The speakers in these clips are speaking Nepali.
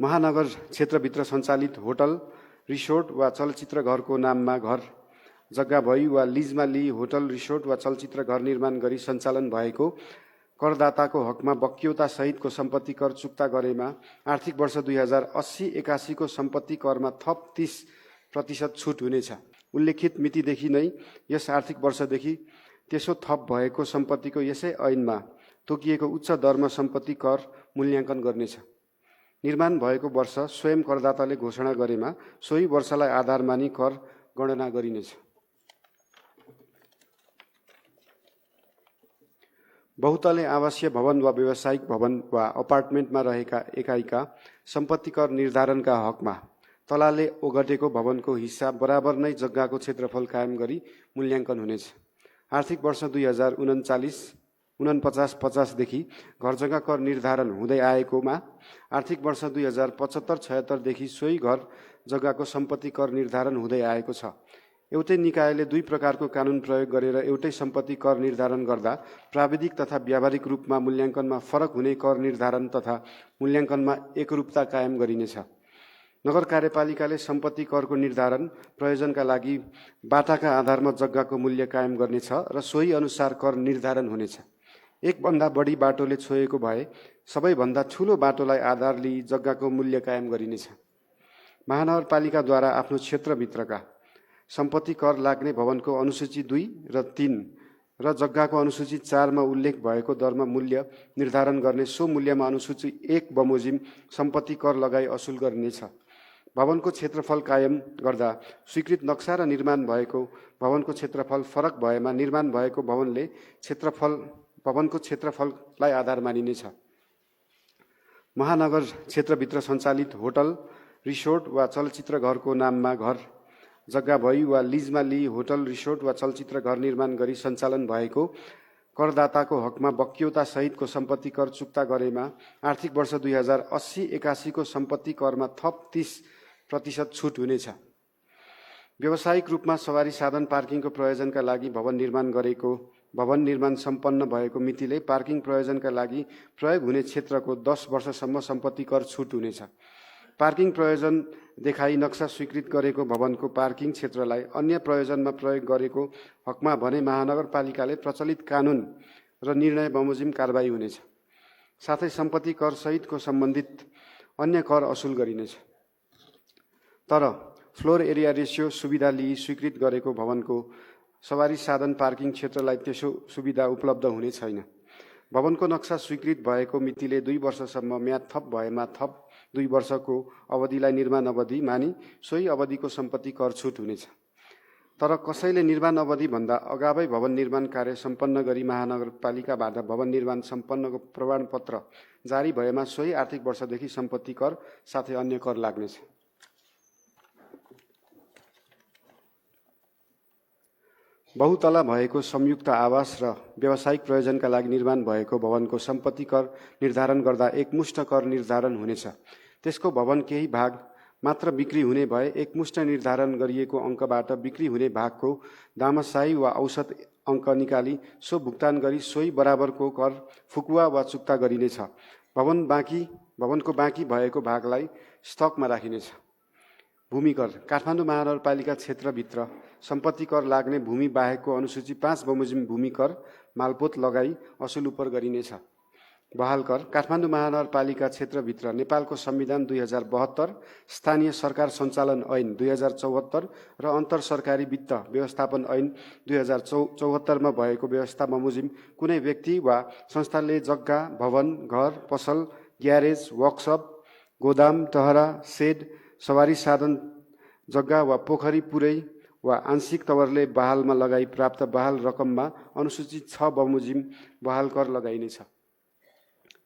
महानगर क्षेत्रभित्र सञ्चालित होटल, रिसोर्ट वा चलचित्र घरको नाममा घर जग्गा भई वा लिजमा लिई होटल, रिसोर्ट वा चलचित्र घर निर्माण गरी सञ्चालन भएको करदाताको हकमा बक्यौता सहितको सम्पत्ति कर चुक्ता गरेमा आर्थिक वर्ष 2080-81 को सम्पत्ति करमा थप 30% छुट हुनेछ। उल्लेखित मितिदेखि नै यस आर्थिक वर्षदेखि त्यसो थप भएको सम्पत्तिको यसै ऐनमा तोकिएको उच्च दरमा सम्पत्ति कर मूल्याङ्कन गर्नेछ। निर्माण भएको वर्ष स्वयं करदाताले घोषणा गरेमा सोही वर्षलाई आधार मानी कर गणना गरिनेछ। बहुतले आवासीय भवन वा व्यावसायिक भवन वा अपार्टमेन्टमा रहेका एकाइका सम्पत्ति कर निर्धारणका हकमा तलाले ओगटेको भवनको हिस्सा बराबर नै जग्गाको क्षेत्रफल कायम गरी मूल्याङ्कन हुनेछ। आर्थिक वर्ष 2049-50 देखि घर जग्गा कर निर्धारण हुँदै आएकोमा आर्थिक वर्ष 2075-76 देखि सोही घर जग्गाको सम्पत्ति कर निर्धारण हुँदै आएको छ। एउटै निकायले दुई प्रकारको कानुन प्रयोग गरेर एउटै सम्पत्ति कर निर्धारण गर्दा प्राविधिक तथा व्यावहारिक रूपमा मूल्याङ्कनमा फरक हुने कर निर्धारण तथा मूल्याङ्कनमा एकरूपता कायम गरिनेछ। नगर कार्यपालिकाले सम्पत्ति करको निर्धारण प्रयोजनका लागि बाटाका आधारमा जग्गाको मूल्य कायम गर्नेछ र सोही अनुसार कर निर्धारण हुनेछ। एकभन्दा बढी बाटोले छोएको भए सबैभन्दा ठूलो बाटोलाई आधार लिई जग्गाको मूल्य कायम गरिनेछ। महानगरपालिकाद्वारा आफ्नो क्षेत्रभित्रका सम्पत्ति कर लाग्ने भवनको अनुसूची 2 र 3 र जग्गाको अनुसूची 4 मा उल्लेख भएको दरमा मूल्य निर्धारण गर्ने सो मूल्यमा अनुसूची 1 बमोजिम सम्पत्ति कर लगाई असुल गरिनेछ। भवनको क्षेत्रफल कायम गर्दा स्वीकृत नक्सा र निर्माण भएको भवनको क्षेत्रफल फरक भएमा निर्माण भएको भवनको क्षेत्रफललाई आधार मानिनेछ। महानगर क्षेत्रभित्र सञ्चालित होटल, रिसोर्ट वा चलचित्र घरको नाममा घर जग्गा भई वा लिजमा लिई होटल, रिसोर्ट वा चलचित्र घर निर्माण गरी सञ्चालन भएको करदाताको हकमा बक्यौता सहितको सम्पत्ति कर चुक्ता गरेमा आर्थिक वर्ष 2080-81 को सम्पत्ति करमा थप 30% छुट हुनेछ। व्यावसायिक रूपमा सवारी साधन पार्किङको प्रयोजनका लागि भवन निर्माण सम्पन्न भएको मितिले पार्किङ प्रयोजनका लागि प्रयोग हुने क्षेत्रको 10 वर्षसम्म सम्पत्ति कर छुट हुनेछ। पार्किङ प्रयोजन देखाई नक्सा स्वीकृत गरेको भवनको पार्किङ क्षेत्रलाई अन्य प्रयोजनमा प्रयोग गरेको हकमा भने महानगरपालिकाले प्रचलित कानुन र निर्णय बमोजिम कारबाही हुनेछ। साथै सम्पत्ति कर सहितको सम्बन्धित अन्य कर असुल गरिनेछ। तर फ्लोर एरिया रेसियो सुविधा लिई स्वीकृत गरेको भवनको सवारी साधन पार्किङ क्षेत्रलाई त्यसो सुविधा उपलब्ध हुने छैन। भवनको नक्सा स्वीकृत भएको मितिले 2 वर्षसम्म म्याद थप भएमा थप 2 वर्षको अवधिलाई निर्माण अवधि मानी सोही अवधिको सम्पत्ति कर छुट हुनेछ। तर कसैले निर्माण अवधि भन्दा अगावै भवन निर्माण कार्य सम्पन्न गरी महानगरपालिकाबाट भवन निर्माण सम्पन्नको प्रमाणपत्र जारी भएमा सोही आर्थिक वर्षदेखि सम्पत्ति कर साथै अन्य कर लाग्नेछ। बहुतला भएको संयुक्त आवास र व्यावसायिक प्रयोजनका लागि निर्माण भएको भवनको सम्पत्ति कर निर्धारण गर्दा एकमुष्ट कर निर्धारण हुनेछ। त्यसको भवन केही भाग मात्र बिक्री हुने भए एकमुष्ट निर्धारण गरिएको अङ्कबाट बिक्री हुने भागको दामशाही वा औसत अङ्क निकाली सो भुक्तान गरी सोही बराबरको कर फुकुवा वा चुक्ता गरिनेछ। भवनको बाँकी भएको भागलाई स्टकमा राखिनेछ। भूमि कर काठमाडौँ महानगरपालिका क्षेत्रभित्र सम्पत्ति कर लाग्ने भूमि बाहेकको अनुसूची 5 बमोजिम भूमि कर मालपोत लगाई असुल उपर गरिनेछ। बहाल कर काठमाडौँ महानगरपालिका क्षेत्रभित्र नेपालको संविधान 2072, स्थानीय सरकार सञ्चालन ऐन 2074 र अन्तर सरकारी वित्त व्यवस्थापन ऐन 2074 मा भएको व्यवस्था बमोजिम कुनै व्यक्ति वा संस्थाले जग्गा, भवन, घर, पसल, ग्यारेज, वर्कसप, गोदाम, टहरा, सेड, सवारी साधन जग्गा वा पोखरी पुरै वा आंशिक तवरले बहालमा लगाई प्राप्त बहाल रकममा अनुसूची 6 बमोजिम बहाल कर लगाइनेछ।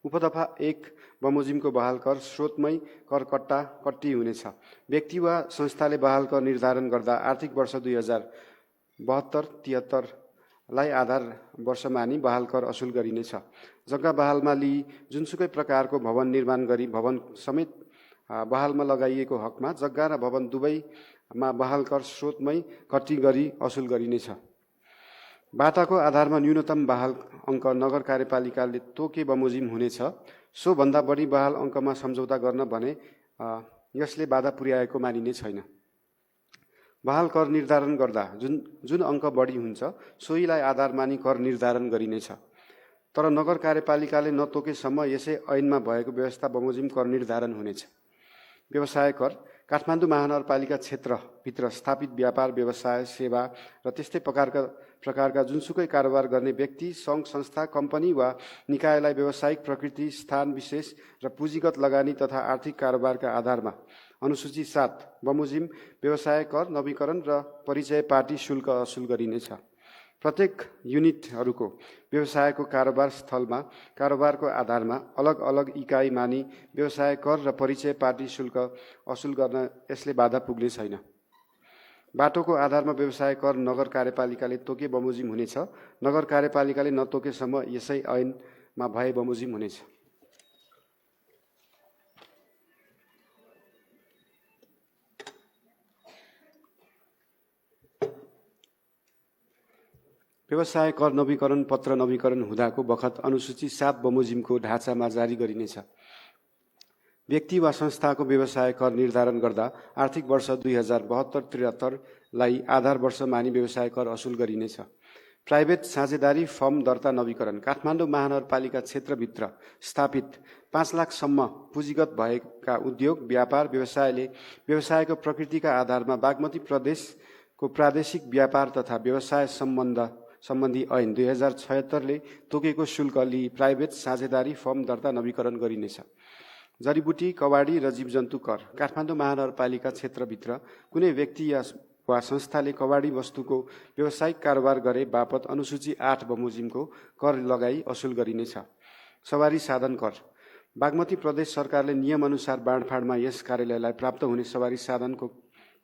उपदफा 1 बमोजिमको बहाल कर स्रोतमै कर कट्टी हुनेछ। व्यक्ति वा संस्थाले बहाल कर निर्धारण गर्दा आर्थिक वर्ष 2072-73 लाई आधार वर्ष मानी बहाल कर असुल गरिनेछ। जग्गा बहालमा लिई जुनसुकै प्रकारको भवन निर्माण गरी भवन समेत बहालमा लगाइएको हकमा जग्गा र भवन दुवैमा बहाल कर स्रोतमै कट्टी गरी असुल गरिनेछ। बाटाको आधारमा न्यूनतम बहाल अङ्क नगर कार्यपालिकाले तोके बमोजिम हुनेछ। सो भन्दा बढी बहाल अङ्कमा सम्झौता गर्न भने यसले बाधा पुर्याएको मानिने छैन। बहाल कर निर्धारण गर्दा जुन अङ्क बढी हुन्छ सोहीलाई आधार मानी कर निर्धारण गरिनेछ। तर नगर कार्यपालिकाले नतोकेसम्म यसै ऐनमा भएको व्यवस्था बमोजिम कर निर्धारण हुनेछ। व्यवसाय कर काठमाडौँ महानगरपालिका क्षेत्रभित्र स्थापित व्यापार, व्यवसाय, सेवा र त्यस्तै प्रकारका जुनसुकै कारोबार गर्ने व्यक्ति, सङ्घ संस्था, कम्पनी वा निकायलाई व्यावसायिक प्रकृति, स्थान विशेष र पुँजीगत लगानी तथा आर्थिक कारोबारका आधारमा अनुसूची 7 बमोजिम व्यवसाय कर, नवीकरण र परिचय पार्टी शुल्क असुल गरिनेछ। प्रत्येक युनिटहरूको व्यवसायको कारोबार स्थलमा कारोबारको आधारमा अलग अलग इकाइ मानी व्यवसाय कर र परिचय पार्टी शुल्क असुल गर्न यसले बाधा पुग्ने छैन। बाटोको आधारमा व्यवसाय कर नगर कार्यपालिकाले तोके बमोजिम हुनेछ। नगर कार्यपालिकाले नतोकेसम्म यसै ऐनमा भए बमोजिम हुनेछ। व्यवसाय कर नवीकरण पत्र नवीकरण हुँदाको बखत अनुसूची 7 बमोजिमको ढाँचामा जारी गरिनेछ। व्यक्ति वा संस्थाको व्यवसाय कर निर्धारण गर्दा आर्थिक वर्ष 2072-73लाई आधार वर्ष मानी व्यवसाय कर असुल गरिनेछ। प्राइभेट साझेदारी फर्म दर्ता नवीकरण काठमाडौँ महानगरपालिका क्षेत्रभित्र स्थापित 5 लाखसम्म पुँजीगत भएका उद्योग, व्यापार, व्यवसायले व्यवसायको प्रकृतिका आधारमा बागमती प्रदेशको प्रादेशिक व्यापार तथा व्यवसाय सम्बन्धी ऐन 2076ले तोकेको शुल्क लिई प्राइभेट साझेदारी फर्म दर्ता नवीकरण गरिनेछ। जडीबुटी, कवाडी र जीवजन्तु कर काठमाडौँ महानगरपालिका क्षेत्रभित्र कुनै व्यक्ति वा संस्थाले कवाडी वस्तुको व्यावसायिक कारोबार गरे बापत अनुसूची 8 बमोजिमको कर लगाई असुल गरिनेछ। सवारी साधन कर बागमती प्रदेश सरकारले नियमअनुसार बाँडफाँडमा यस कार्यालयलाई प्राप्त हुने सवारी साधनको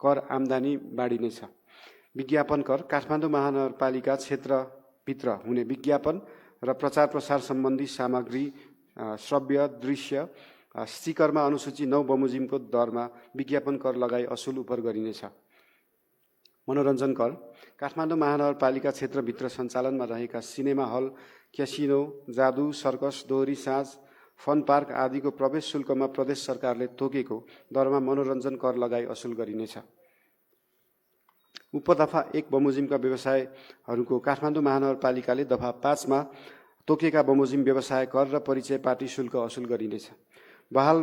कर आम्दानी बाँडिनेछ। विज्ञापन कर काठमाडौँ महानगरपालिका क्षेत्रभित्र हुने विज्ञापन र प्रचार प्रसार सम्बन्धी सामग्री, श्रव्य, दृश्य, स्टिकरमा अनुसूची 9 बमोजिमको दरमा विज्ञापन कर लगाई असुल उपर गरिनेछ। मनोरञ्जन कर काठमाडौँ महानगरपालिका क्षेत्रभित्र सञ्चालनमा रहेका सिनेमा हल, क्यासिनो, जादु, सर्कस, दोहोरी साँझ, फन पार्क आदिको प्रवेश शुल्कमा प्रदेश सरकारले तोकेको दरमा मनोरञ्जन कर लगाई असुल गरिनेछ। उपदफा 1 बमोजिमका व्यवसायहरूको काठमाडौँ महानगरपालिकाले दफा 5 मा तोकेका बमोजिम व्यवसाय कर र परिचय पार्टी शुल्क असुल गरिनेछ। बहाल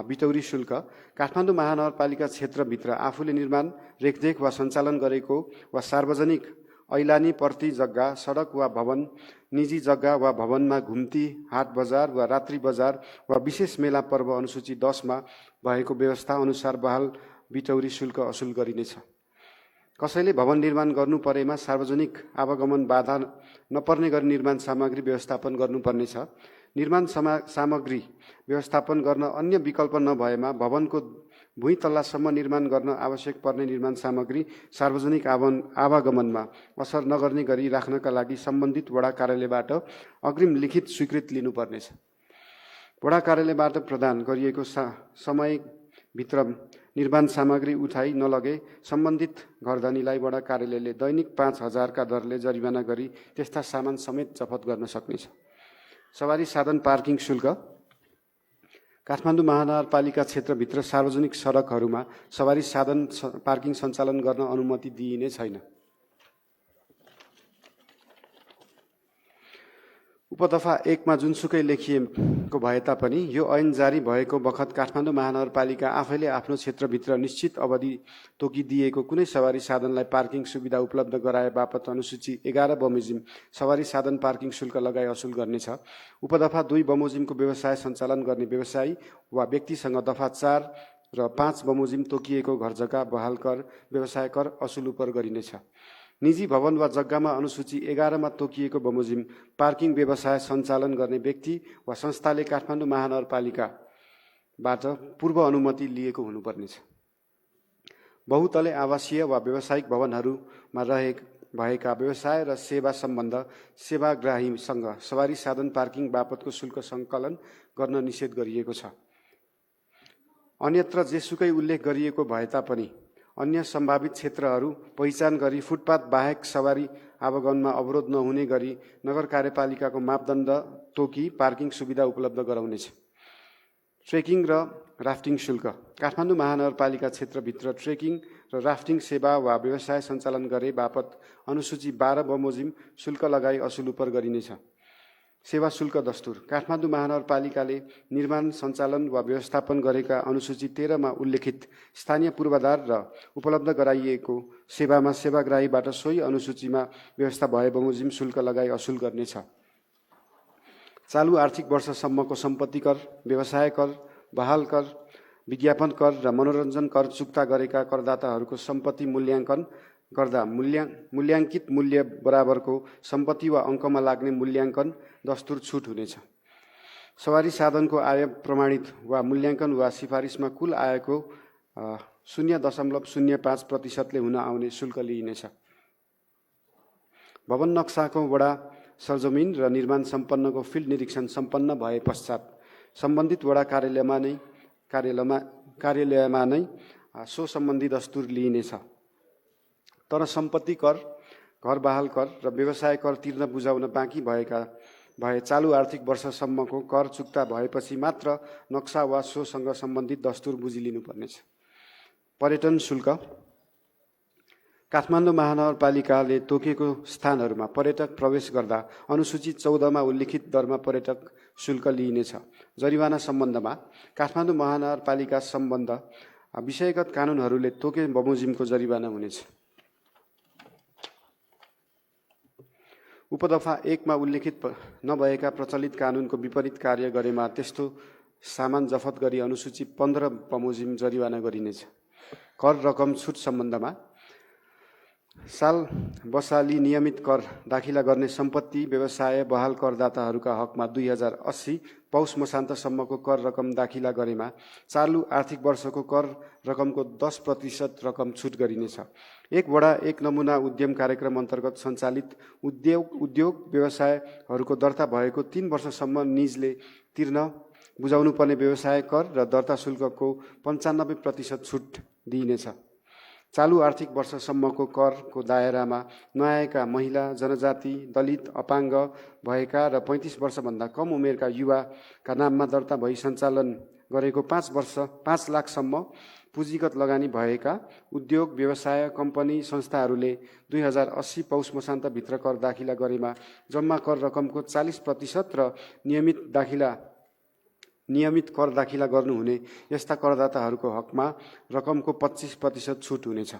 बिटौरी शुल्क काठमाडौँ महानगरपालिका क्षेत्रभित्र आफूले निर्माण, रेखदेख वा सञ्चालन गरेको वा सार्वजनिक ऐलानी पर्ती जग्गा, सडक वा भवन, निजी जग्गा वा भवनमा घुम्ती, हाट बजार वा रात्रि बजार वा विशेष मेला पर्व अनुसूची 10 मा भएको व्यवस्था अनुसार बहाल बिटौरी शुल्क असुल गरिनेछ। कसैले भवन निर्माण गर्नु परेमा सार्वजनिक आवागमन बाधा नपर्ने गरी निर्माण सामग्री व्यवस्थापन गर्नुपर्नेछ। निर्माण सामग्री व्यवस्थापन गर्न अन्य विकल्प नभएमा भवनको भुइँ तल्लासम्म निर्माण गर्न आवश्यक पर्ने निर्माण सामग्री सार्वजनिक आवागमनमा असर नगर्ने गरी राख्नका लागि सम्बन्धित वडा कार्यालयबाट अग्रिम लिखित स्वीकृति लिनुपर्नेछ। वडा कार्यालयबाट प्रदान गरिएको समयभित्र निर्माण सामग्री उठाइ नलगे सम्बन्धित घरधनीलाई वडा कार्यालयले दैनिक 5,000 का दरले जरिवाना गरी त्यस्ता सामान समेत जफत गर्न सक्नेछ। सवारी साधन पार्किङ शुल्क काठमाडौँ महानगरपालिका क्षेत्रभित्र सार्वजनिक सडकहरूमा सवारी साधन पार्किङ सञ्चालन गर्न अनुमति दिइने छैन। उपदफा 1 मा जुनसुकै लेखिएको भए तापनि यो ऐन जारी भएको बखत काठमाडौँ महानगरपालिका आफैले आफ्नो क्षेत्रभित्र निश्चित अवधि तोकिदिएको कुनै सवारी साधनलाई पार्किङ सुविधा उपलब्ध गराए बापत अनुसूची 11 बमोजिम सवारी साधन पार्किङ शुल्क लगाई असुल गर्नेछ। उपदफा 2 बमोजिमको व्यवसाय सञ्चालन गर्ने व्यवसायी वा व्यक्तिसँग दफा 4 र 5 बमोजिम तोकिएको घरजग्गा बहाल कर व्यवसाय कर असुल उपर गरिनेछ। निजी भवन वा जग्गामा अनुसूची 11 मा तोकिएको बमोजिम पार्किङ व्यवसाय सञ्चालन गर्ने व्यक्ति वा संस्थाले काठमाडौँ महानगरपालिकाबाट पूर्व अनुमति लिएको हुनुपर्नेछ। बहुतले आवासीय वा व्यावसायिक भवनहरूमा भएका व्यवसाय र सेवा सम्बन्ध सेवाग्राहीसँग सवारी साधन पार्किङ बापतको शुल्क सङ्कलन गर्न निषेध गरिएको छ। अन्यत्र जेसुकै उल्लेख गरिएको भए तापनि अन्य सम्भावित क्षेत्रहरू पहिचान गरी फुटपाथ बाहेक सवारी आवागमनमा अवरोध नहुने गरी नगर कार्यपालिकाको मापदण्ड तोकी पार्किङ सुविधा उपलब्ध गराउनेछ। ट्रेकिङ र राफ्टिङ शुल्क। काठमाडौँ महानगरपालिका क्षेत्रभित्र ट्रेकिङ र राफ्टिङ सेवा वा व्यवसाय सञ्चालन गरे बापत अनुसूची 12 बमोजिम शुल्क लगाई असुल उपर गरिनेछ। सेवा शुल्क दस्तुर। काठमाडौँ महानगरपालिकाले निर्माण सञ्चालन वा व्यवस्थापन गरेका अनुसूची 13 मा उल्लेखित स्थानीय पूर्वाधार र उपलब्ध गराइएको सेवामा सेवाग्राहीबाट सोही अनुसूचीमा व्यवस्था भए बमोजिम शुल्क लगाई असुल गर्नेछ। चालु आर्थिक वर्षसम्मको सम्पत्ति कर, व्यवसाय कर, बहाल कर, विज्ञापन कर र मनोरञ्जन कर चुक्ता गरेका करदाताहरूको सम्पत्ति मूल्याङ्कन गर्दा मूल्याङ्कित मूल्य बराबरको सम्पत्ति वा अङ्कमा लाग्ने मूल्याङ्कन दस्तुर छुट हुनेछ। सवारी साधनको आय प्रमाणित वा मूल्याङ्कन वा सिफारिसमा कुल आयको 0.05% हुन आउने शुल्क लिइनेछ। भवन नक्साको वडा सरजमिन र निर्माण सम्पन्नको फिल्ड निरीक्षण सम्पन्न भए पश्चात सम्बन्धित वडा कार्यालयमा नै सो सम्बन्धी दस्तुर लिइनेछ। तर सम्पत्ति कर, घर बहाल कर र व्यवसाय कर तिर्न बुझाउन बाँकी भए चालु आर्थिक वर्षसम्मको कर चुक्ता भएपछि मात्र नक्सा वा सोसँग सम्बन्धित दस्तुर बुझिलिनुपर्नेछ। पर्यटन शुल्क। काठमाडौँ महानगरपालिकाले तोकेको स्थानहरूमा पर्यटक प्रवेश गर्दा अनुसूची 14 मा उल्लिखित दरमा पर्यटक शुल्क लिइनेछ। जरिवाना सम्बन्धमा काठमाडौँ महानगरपालिका सम्बन्ध विषयगत कानुनहरूले तोके बमोजिमको जरिवाना हुनेछ। उपदफा 1 मा उल्लेखित नभएका प्रचलित कानुनको विपरीत कार्य गरेमा त्यस्तो सामान जफत गरी अनुसूची 15 बमोजिम जरिवाना गरिनेछ। कर रकम छुट सम्बन्धमा साल बसाली नियमित कर दाखिला गर्ने सम्पत्ति व्यवसाय बहाल करदाताहरूका हकमा 2080 पौष मसान्तसम्मको कर रकम दाखिला गरेमा चालु आर्थिक वर्षको कर रकमको 10% रकम छुट गरिनेछ। एक वडा एक नमुना उद्यम कार्यक्रम अन्तर्गत सञ्चालित उद्योग व्यवसायहरूको दर्ता भएको 3 वर्षसम्म निजले तिर्न बुझाउनुपर्ने व्यवसाय कर र दर्ता शुल्कको 95% छुट दिइनेछ। चालु आर्थिक वर्षसम्मको करको दायरामा नआएका महिला, जनजाति, दलित, अपाङ्ग भएका र 35 वर्षभन्दा कम उमेरका युवाका नाममा दर्ता भई सञ्चालन गरेको 5 लाखसम्म पुँजीगत लगानी भएका उद्योग, व्यवसाय, कम्पनी, संस्थाहरूले 2080 पौष मसान्तभित्र कर दाखिला गरेमा जम्मा कर रकमको 40% र नियमित कर दाखिला गर्नुहुने यस्ता करदाताहरूको हकमा रकमको 25% छुट हुनेछ।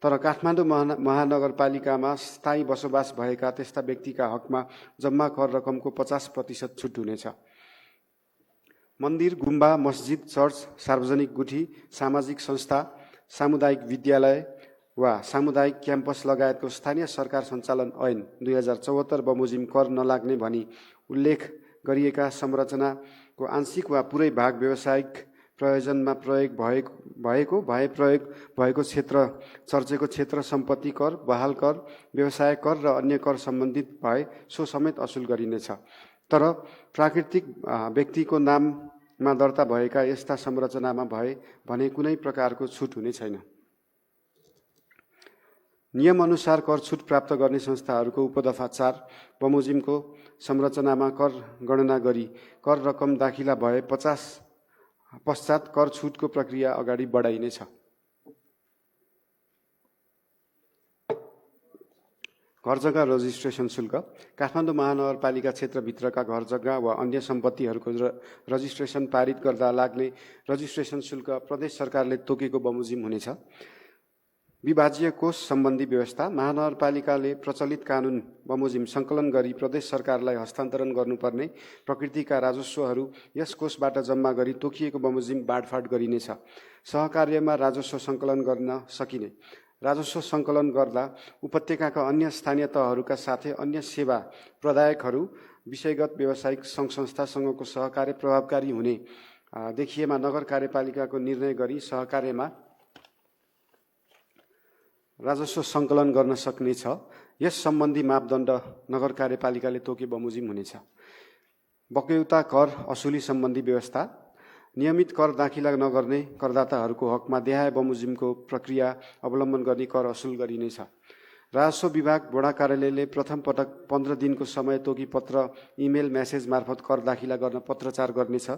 तर काठमाडौँ महानगरपालिकामा स्थायी बसोबास भएका त्यस्ता व्यक्तिका हकमा जम्मा कर रकमको 50% छुट हुनेछ। मन्दिर, गुम्बा, मस्जिद, चर्च, सार्वजनिक गुठी, सामाजिक संस्था, सामुदायिक विद्यालय वा सामुदायिक क्याम्पस लगायतको स्थानीय सरकार सञ्चालन ऐन 2074 बमोजिम कर नलाग्ने भनी उल्लेख गरिएका संरचनाको आंशिक वा पुरै भाग व्यावसायिक प्रयोजनमा प्रयोग भएको क्षेत्र चर्चेको क्षेत्र सम्पत्ति कर, बहाल कर, व्यवसाय कर र अन्य कर सम्बन्धित भए सो समेत असुल गरिनेछ। तर प्राकृतिक व्यक्तिको नाममा दर्ता भएका यस्ता संरचनामा भए भने कुनै प्रकारको छुट हुने छैन। नियमअनुसार कर छुट प्राप्त गर्ने संस्थाहरूको उपदफा 4 बमोजिमको संरचनामा कर गणना गरी कर रकम दाखिला भए 50 पश्चात कर छुटको प्रक्रिया अगाडि बढाइनेछ। घर जग्गा रजिस्ट्रेसन शुल्क। काठमाडौँ महानगरपालिका क्षेत्रभित्रका घर जग्गा वा अन्य सम्पत्तिहरूको रजिस्ट्रेसन पारित गर्दा लाग्ने रजिस्ट्रेसन शुल्क प्रदेश सरकारले तोकेको बमोजिम हुनेछ। विभाज्य कोष सम्बन्धी व्यवस्था। महानगरपालिकाले प्रचलित कानुन बमोजिम सङ्कलन गरी प्रदेश सरकारलाई हस्तान्तरण गर्नुपर्ने प्रकृतिका राजस्वहरू यस कोषबाट जम्मा गरी तोकिएको बमोजिम बाँडफाँड गरिनेछ। सहकार्यमा राजस्व सङ्कलन गर्न सकिने। राजस्व सङ्कलन गर्दा उपत्यकाका अन्य स्थानीय तहहरूका साथै अन्य सेवा प्रदायकहरू विषयगत व्यावसायिक सङ्घ संस्थासँगको सहकार्य प्रभावकारी हुने देखिएमा नगर कार्यपालिकाको निर्णय गरी सहकार्यमा राजस्व सङ्कलन गर्न सक्नेछ। यस सम्बन्धी मापदण्ड नगर कार्यपालिकाले तोके बमोजिम हुनेछ। बक्यौता कर असुली सम्बन्धी व्यवस्था। नियमित कर दाखिला नगर्ने करदाताहरूको हकमा देहाय बमोजिमको प्रक्रिया अवलम्बन गर्ने कर असुल गरिनेछ। राजस्व विभाग वडा कार्यालयले प्रथम पटक 15 दिनको समय तोकी पत्र, इमेल, मेसेज मार्फत कर दाखिला गर्न पत्रचार गर्नेछ।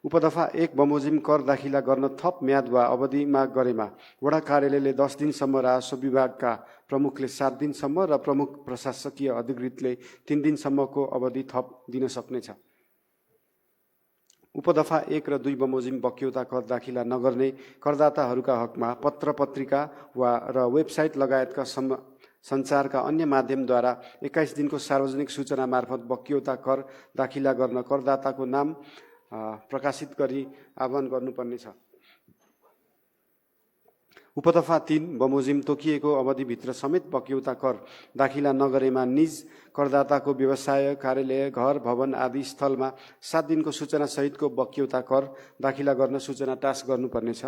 उपदफा 1 बमोजिम कर दाखिला गर्न थप म्याद वा अवधिमा गरेमा वडा कार्यालयले 10 दिनसम्म, राजस्व विभागका प्रमुखले 7 दिनसम्म र प्रमुख प्रशासकीय अधिकृतले 3 दिनसम्मको अवधि थप दिन सक्नेछ। उपदफा 1 र 2 बमोजिम बक्यौता कर दाखिला नगर्ने करदाताहरूका हकमा पत्र पत्रिका र वेबसाइट लगायतका सञ्चारका अन्य माध्यमद्वारा 21 दिनको सार्वजनिक सूचना मार्फत बक्यौता कर दाखिला गर्न करदाताको नाम प्रकाशित गरी आह्वान गर्नुपर्नेछ। उपदफा 3 बमोजिम तोकिएको अवधिभित्र समेत बक्यौता कर दाखिला नगरेमा निज करदाताको व्यवसाय, कार्यालय, घर, भवन आदि स्थलमा 7 दिनको सूचना सहितको बक्यौता कर दाखिला गर्न सूचना टास गर्नुपर्नेछ।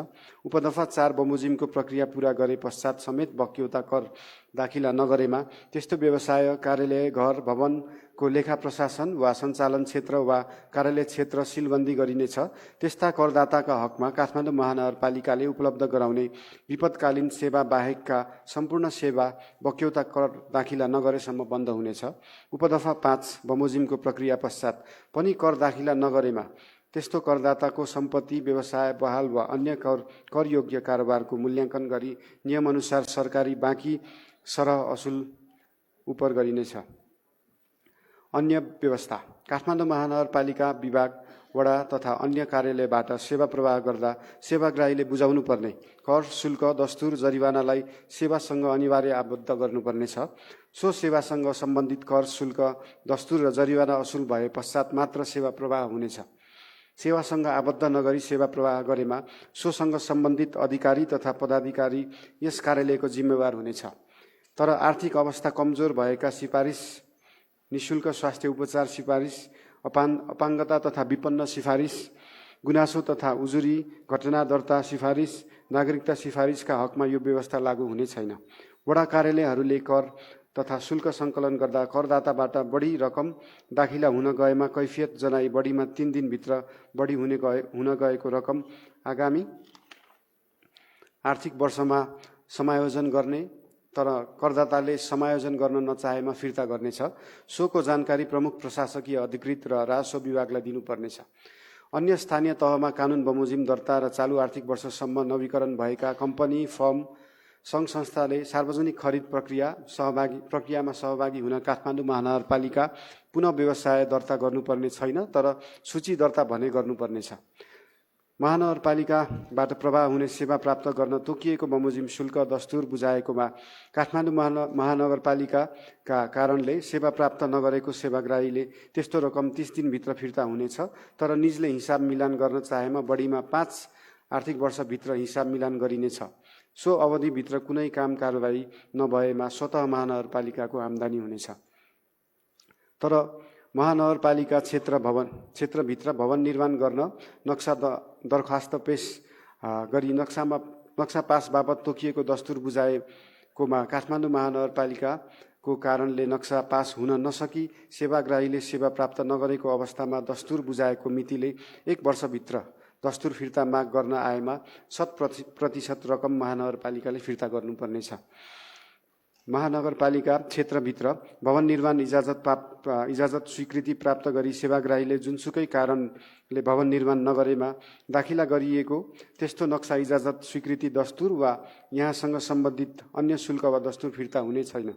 उपदफा 4 बमोजिमको प्रक्रिया पूरा गरे पश्चात समेत बक्यौता कर दाखिला नगरेमा त्यस्तो व्यवसाय, कार्यालय, घर, भवनको लेखा प्रशासन वा सञ्चालन क्षेत्र वा कार्यालय क्षेत्र सिलबन्दी गरिनेछ। त्यस्ता करदाताका हकमा काठमाडौँ महानगरपालिकाले उपलब्ध गराउने विपदकालीन सेवा बाहेकका सम्पूर्ण सेवा बक्यौता कर दाखिला नगरेसम्म बन्द हुनेछ। उपदफा 5 बमोजिमको प्रक्रिया पश्चात पनि कर दाखिला नगरेमा त्यस्तो करदाताको सम्पत्ति, व्यवसाय, बहाल वा अन्य करयोग्य कारोबारको मूल्याङ्कन गरी नियमअनुसार सरकारी बाँकी सरह असुल उपर गरिनेछ। अन्य व्यवस्था काठमाडौँ महानगरपालिका विभाग, वडा तथा अन्य कार्यालयबाट सेवा प्रवाह गर्दा सेवाग्राहीले बुझाउनु पर्ने कर, शुल्क, दस्तुर, जरिवानालाई सेवासँग अनिवार्य आबद्ध गर्नुपर्नेछ। सो सेवासँग सम्बन्धित कर, शुल्क, दस्तुर र जरिवाना असुल भए पश्चात मात्र सेवा प्रवाह हुनेछ। सेवासँग आबद्ध नगरी सेवा प्रवाह गरेमा सोसँग सम्बन्धित अधिकारी तथा पदाधिकारी यस कार्यालयको जिम्मेवार हुनेछ। तर आर्थिक अवस्था कमजोर भएका सिफारिस, निशुल्क स्वास्थ्य उपचार सिफारिस, अपाङ्गता तथा विपन्न सिफारिस, गुनासो तथा उजुरी, घटना दर्ता सिफारिस, नागरिकता सिफारिसका हकमा यो व्यवस्था लागू हुने छैन। वडा कार्यालयहरूले कर तथा शुल्क सङ्कलन गर्दा करदाताबाट बढी रकम दाखिला हुन गएमा कैफियत जनाई बढीमा 3 दिनभित्र बढी हुन गएको रकम आगामी आर्थिक वर्षमा समायोजन गर्ने, तर करदाताले समायोजन गर्न नचाहेमा फिर्ता गर्नेछ। सोको जानकारी प्रमुख प्रशासकीय अधिकृत र राजस्व विभागलाई दिनुपर्नेछ। अन्य स्थानीय तहमा कानुन बमोजिम दर्ता र चालु आर्थिक वर्षसम्म नवीकरण भएका कम्पनी, फर्म, सङ्घ संस्थाले सार्वजनिक खरिद प्रक्रियामा सहभागी हुन काठमाडौँ महानगरपालिका पुनः व्यवसाय दर्ता गर्नुपर्ने छैन, तर सूची दर्ता भने गर्नुपर्नेछ। महानगरपालिकाबाट प्रवाह हुने सेवा प्राप्त गर्न तोकिएको बमोजिम शुल्क, दस्तुर बुझाएकोमा काठमाडौँ महानगरपालिकाका कारणले सेवा प्राप्त नगरेको सेवाग्राहीले त्यस्तो रकम 30 दिनभित्र फिर्ता हुनेछ। तर निजले हिसाब मिलान गर्न चाहेमा बढीमा 5 आर्थिक वर्षभित्र हिसाब मिलान गरिनेछ। सो अवधिभित्र कुनै काम कारबाही नभएमा स्वतः महानगरपालिकाको आम्दानी हुनेछ। तर महानगरपालिका क्षेत्रभित्र भवन निर्माण गर्न नक्सा दरखास्त पेश गरी नक्सा पास बापत तोकिएको दस्तुर बुझाएकोमा काठमाडौँ महानगरपालिकाको कारणले नक्सा पास हुन नसकी सेवाग्राहीले सेवा प्राप्त नगरेको अवस्थामा दस्तुर बुझाएको मितिले 1 वर्षभित्र दस्तुर फिर्ता माग गर्न आएमा 100% रकम महानगरपालिकाले फिर्ता गर्नुपर्नेछ। महानगरपालिका क्षेत्रभित्र भवन निर्माण इजाजत स्वीकृति प्राप्त गरी सेवाग्राहीले जुनसुकै कारणले भवन निर्माण नगरेमा दाखिला गरिएको त्यस्तो नक्सा इजाजत स्वीकृति दस्तुर वा यहाँसँग सम्बन्धित अन्य शुल्क वा दस्तुर फिर्ता हुने छैन।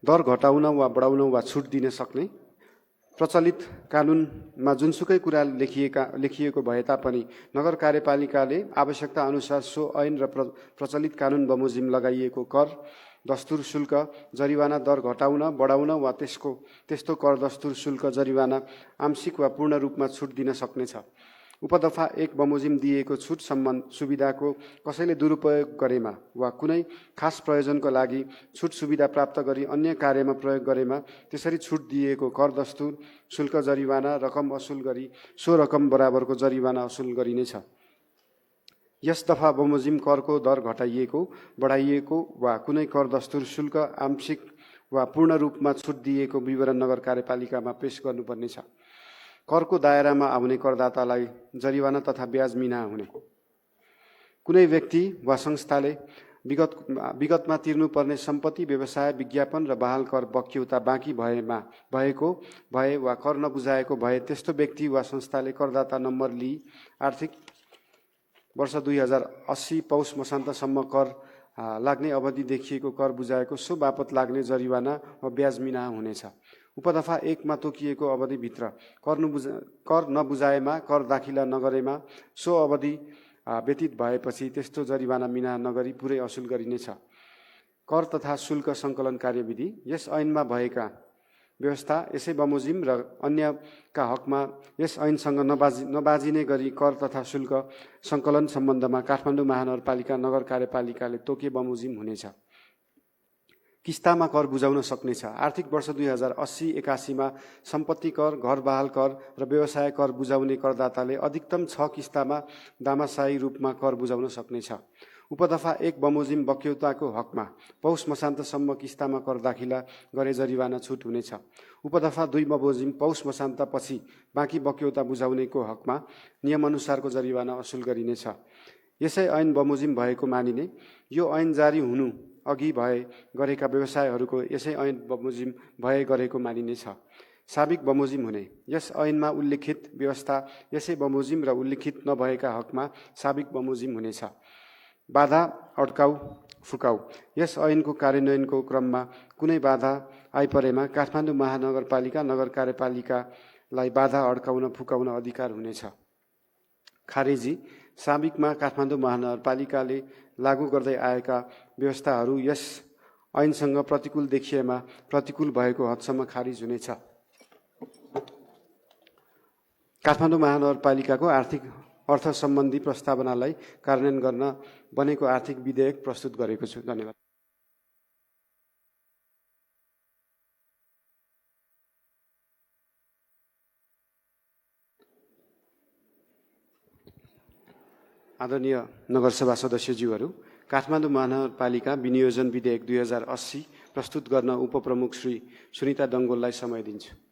दर घटाउन वा बढाउन वा छुट दिन सक्ने प्रचलित कानुनमा जुनसुकै कुरा लेखिएको भए तापनि नगर कार्यपालिकाले आवश्यकता अनुसार सो ऐन र प्रचलित कानुन बमोजिम लगाइएको कर, दस्तुर, शुल्क, जरिवाना दर घटाउन, बढाउन वा त्यस्तो कर, दस्तुर, शुल्क, जरिवाना आंशिक वा पूर्ण रूपमा छुट दिन सक्नेछ। उपदफा 1 बमोजिम दिएको छुट सुविधाको कसैले दुरुपयोग गरेमा वा कुनै खास प्रयोजनको लागि छुट सुविधा प्राप्त गरी अन्य कार्यमा प्रयोग गरेमा त्यसरी छुट दिएको कर, दस्तुर, शुल्क, जरिवाना रकम असुल गरी सो रकम बराबरको जरिवाना असुल गरिनेछ। यस दफा बमोजिम करको दर घटाइएको, बढाइएको वा कुनै कर, दस्तुर, शुल्क आंशिक वा पूर्ण रूपमा छुट दिएको विवरण नगर कार्यपालिकामा पेश गर्नुपर्नेछ। करको दायरामा आउने करदातालाई जरिवाना तथा ब्याज मिना हुने। कुनै व्यक्ति वा संस्थाले विगतमा तिर्नुपर्ने सम्पत्ति, व्यवसाय, विज्ञापन र बहाल कर बक्यौता बाँकी भए वा कर नबुझाएको भए त्यस्तो व्यक्ति वा संस्थाले करदाता नम्बर लिई आर्थिक वर्ष 2080 पौष मसान्तसम्म कर लाग्ने अवधि देखिएको कर बुझाएको सो बापत लाग्ने जरिवाना वा ब्याज मिना हुनेछ। उपदफा 1 मा तोकिएको अवधिभित्र कर नबुझाएमा, कर दाखिला नगरेमा सो अवधि व्यतीत भएपछि त्यस्तो जरिवाना मिना नगरी पुरै असुल गरिनेछ। कर तथा शुल्क सङ्कलन कार्यविधि यस ऐनमा भएका व्यवस्था यसै बमोजिम र अन्यका हकमा यस ऐनसँग नबाजिने गरी कर तथा शुल्क सङ्कलन सम्बन्धमा काठमाडौँ महानगरपालिका नगर कार्यपालिकाले तोके बमोजिम हुनेछ। किस्तामा कर बुझाउन सक्नेछ। आर्थिक वर्ष 2080-81 मा सम्पत्ति कर, घर बहाल कर र व्यवसाय कर बुझाउने करदाताले अधिकतम 6 किस्तामा दामाशाही रूपमा कर बुझाउन सक्नेछ। उपदफा 1 बमोजिम बक्यौताको हकमा पौष मसान्तसम्म किस्तामा कर दाखिला गरे जरिवाना छुट हुनेछ। उपदफा 2 बमोजिम पौष मसान्तपछि बाँकी बक्यौता बुझाउनेको हकमा नियमअनुसारको जरिवाना असुल गरिनेछ। यसै ऐन बमोजिम भएको मानिने यो ऐन जारी हुनु अघि गरेका व्यवसायहरूको यसै ऐन बमोजिम भए गरेको मानिनेछ। साबिक बमोजिम हुने यस ऐनमा उल्लेखित व्यवस्था यसै बमोजिम र उल्लेखित नभएका हकमा साबिक बमोजिम हुनेछ। बाधा अड्काउ फुकाउ यस ऐनको कार्यान्वयनको क्रममा कुनै बाधा आइपरेमा काठमाडौँ महानगरपालिका नगर कार्यपालिकालाई बाधा अड्काउन फुकाउन अधिकार हुनेछ। खारेजी साबिकमा काठमाडौँ महानगरपालिकाले लागू गर्दै आएका व्यवस्थाहरू यस ऐनसँग प्रतिकूल देखिएमा प्रतिकूल भएको हदसम्म खारिज हुनेछ। काठमाडौँ महानगरपालिकाको आर्थिक अर्थ सम्बन्धी प्रस्तावनालाई कार्यान्वयन गर्न बनेको आर्थिक विधेयक प्रस्तुत गरेको छु। धन्यवाद। आदरणीय नगरसभा सदस्यज्यूहरू, काठमाडौँ महानगरपालिका विनियोजन विधेयक 2080 प्रस्तुत गर्न उपप्रमुख श्री सुनिता डङ्गोललाई समय दिन्छु।